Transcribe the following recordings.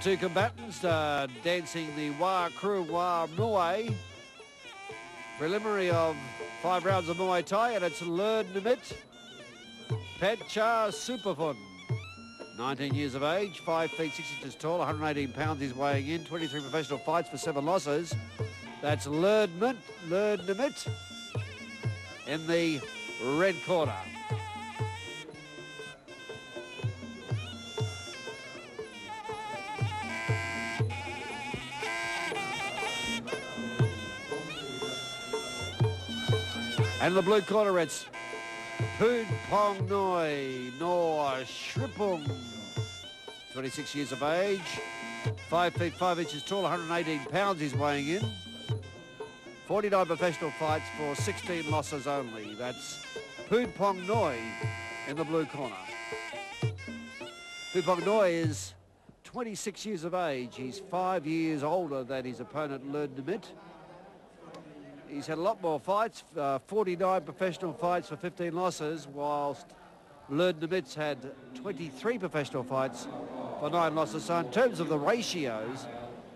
two combatants dancing the Pudphongnoi Muay. Preliminary of 5 rounds of Muay Thai, and it's Lerdnimit Petchsupaphun. 19 years of age, 5 feet 6 inches tall, 118 pounds he's weighing in, 23 professional fights for 7 losses. That's Lerdnimit in the red corner. And in the blue corner, it's Pudphongnoi Nor.Sriphung, 26 years of age, 5 feet 5 inches tall, 118 pounds he's weighing in. 49 professional fights for 16 losses only. That's Pudphongnoi in the blue corner. Pudphongnoi is 26 years of age. He's 5 years older than his opponent Lerdnimit. He's had a lot more fights, 49 professional fights for 15 losses, whilst Lerdnimit's had 23 professional fights for 9 losses. So in terms of the ratios,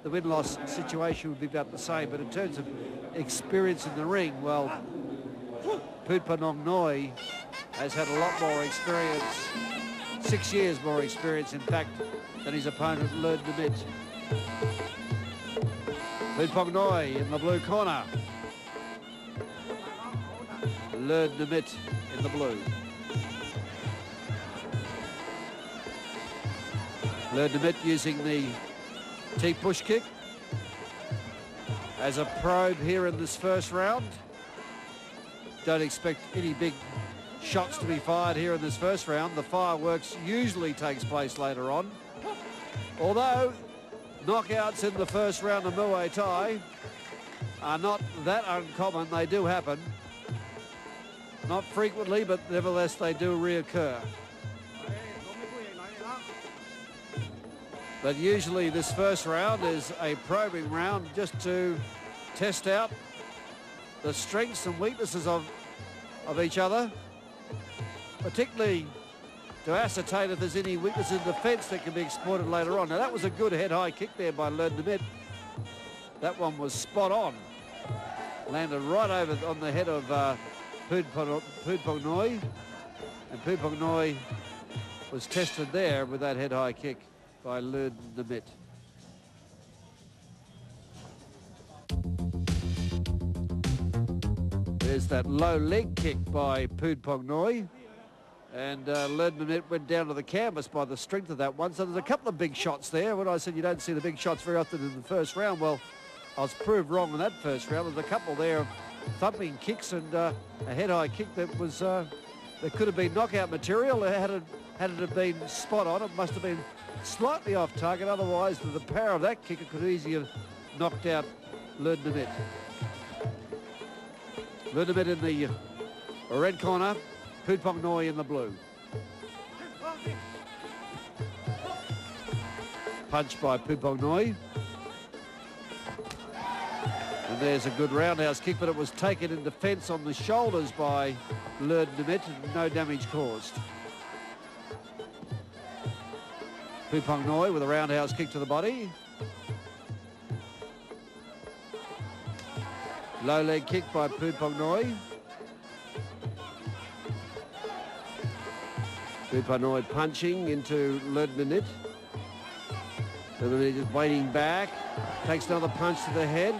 the win-loss situation would be about the same, but in terms of experience in the ring, well, Pudphongnoi has had a lot more experience, 6 years more experience, in fact, than his opponent Lerdnimit. Pudphongnoi in the blue corner. Lerdnimit in the blue. Lerdnimit using the T-push kick as a probe here in this first round. Don't expect any big shots to be fired here in this first round. The fireworks usually takes place later on. Although knockouts in the first round of Muay Thai are not that uncommon, they do happen. Not frequently, but nevertheless they do reoccur. But usually this first round is a probing round just to test out the strengths and weaknesses of each other, particularly to ascertain if there's any weakness in defence that can be exploited later on. Now that was a good head-high kick there by Lerdnimit. That one was spot on. Landed right over on the head of Pudphongnoi, and Pudphongnoi was tested there with that head-high kick by Lerdnimit. There's that low leg kick by Pudphongnoi, and Lerdnimit went down to the canvas by the strength of that one. So there's a couple of big shots there. When I said you don't see the big shots very often in the first round, well, I was proved wrong in that first round. There's a couple there of thumping kicks and a head-high kick that was that could have been knockout material. Had it have been spot on, it must have been slightly off target. Otherwise, with the power of that kick, it could easily have knocked out Lerdnimit. Lerdnimit in the red corner, Pudphongnoi in the blue. Punch by Pudphongnoi. And there's a good roundhouse kick, but it was taken in defence on the shoulders by Lerdnimit and no damage caused. Pudphongnoi with a roundhouse kick to the body. Low leg kick by Pudphongnoi. Pudphongnoi punching into Lerdnimit. Lerdnimit is waiting back, takes another punch to the head.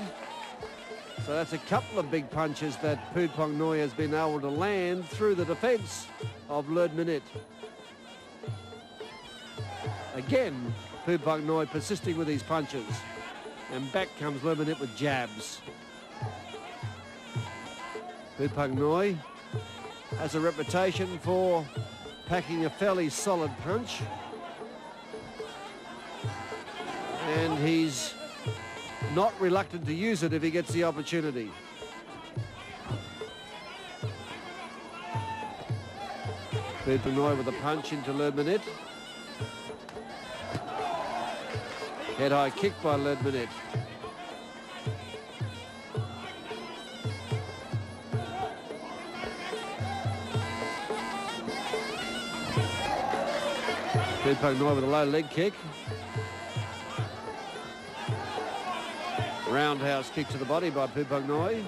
So that's a couple of big punches that Pudphongnoi has been able to land through the defence of Lerdnimit. Again, Pudphongnoi persisting with these punches. And back comes Lerdnimit with jabs. Pudphongnoi has a reputation for packing a fairly solid punch. And he's not reluctant to use it if he gets the opportunity. Pudphongnoi with a punch into Lerdnimit. Head-high kick by Lerdnimit. Pudphongnoi with a low leg kick. Roundhouse kick to the body by Pudphongnoi.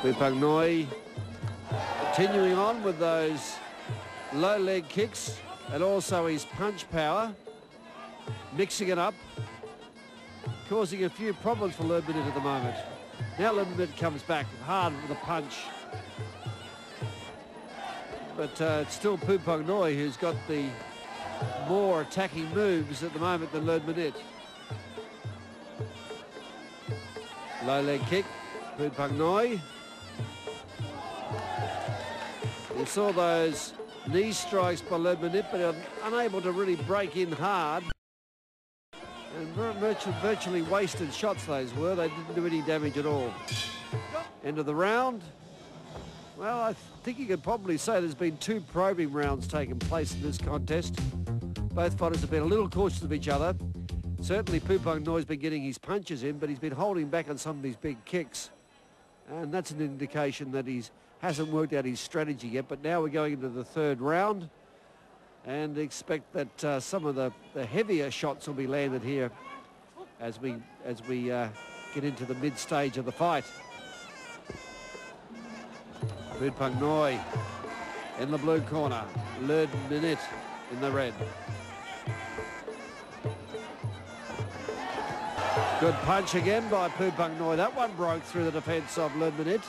Pudphongnoi continuing on with those low leg kicks and also his punch power, mixing it up, causing a few problems for Lerdnimit at the moment. Now Lerdnimit comes back hard with a punch. But it's still Pudphongnoi who's got the more attacking moves at the moment than Lerdnimit. Low leg kick, Pudphongnoi. You saw those knee strikes by Lerdnimit, but unable to really break in hard. And virtually wasted shots those were. They didn't do any damage at all. End of the round. Well, I think you could probably say there's been two probing rounds taking place in this contest. Both fighters have been a little cautious of each other. Certainly Pudphongnoi's been getting his punches in, but he's been holding back on some of his big kicks. And that's an indication that he hasn't worked out his strategy yet. But now we're going into the third round and expect that some of the heavier shots will be landed here as we get into the mid stage of the fight. Pudphongnoi in the blue corner, Lerdnimit in the red. Good punch again by Pudphongnoi. That one broke through the defence of Lerdnimit.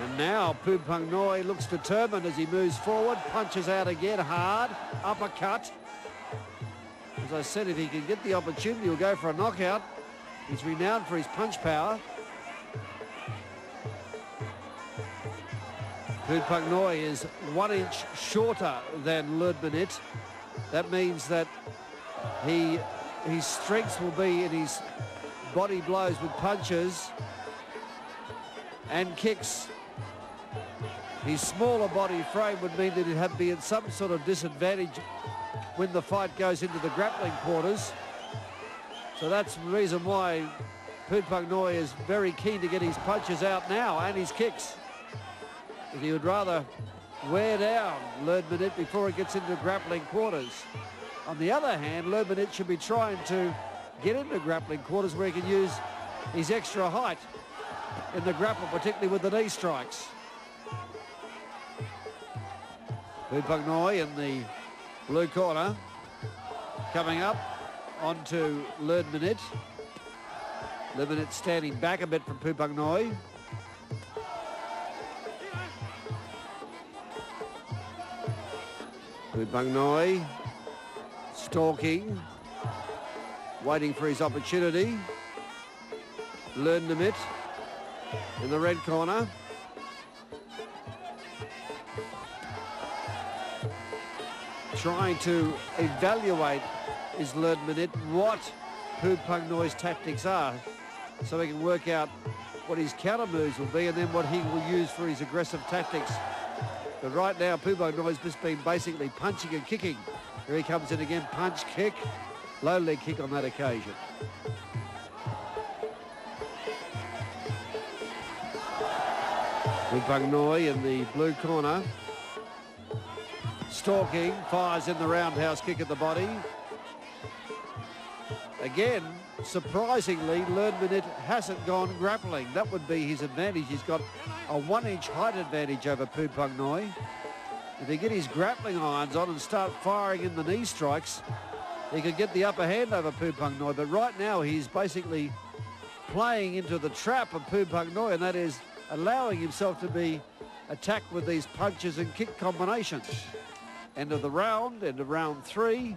And now Pudphongnoi looks determined as he moves forward, punches out again hard, uppercut. As I said, if he can get the opportunity, he'll go for a knockout. He's renowned for his punch power. Pudphongnoi is 1 inch shorter than Lerdnimit. That means that his strengths will be in his body blows with punches and kicks. His smaller body frame would mean that he'd be in some sort of disadvantage when the fight goes into the grappling quarters. So that's the reason why Pudphongnoi is very keen to get his punches out now and his kicks. If he would rather wear down Lerdnimit before it gets into grappling quarters. On the other hand, Lerdnimit should be trying to get into grappling quarters where he can use his extra height in the grapple, particularly with the knee strikes. Pudphongnoi in the blue corner, coming up onto Lerdnimit. Lerdnimit standing back a bit from Pudphongnoi. Pudphongnoi stalking, waiting for his opportunity. Lerdnimit in the red corner. Trying to evaluate is Lerdnimit what Pudphongnoi's tactics are, so he can work out what his counter moves will be and then what he will use for his aggressive tactics. But right now, Pudphongnoi's just been basically punching and kicking. Here he comes in again, punch, kick, low leg kick on that occasion. Pudphongnoi in the blue corner. Stalking, fires in the roundhouse kick at the body. Again, surprisingly, Lerdnimit hasn't gone grappling. That would be his advantage. He's got a 1 inch height advantage over Pudphongnoi. If he get his grappling irons on and start firing in the knee strikes, he could get the upper hand over Pudphongnoi. But right now, he's basically playing into the trap of Pudphongnoi, and that is allowing himself to be attacked with these punches and kick combinations. End of the round, end of round 3.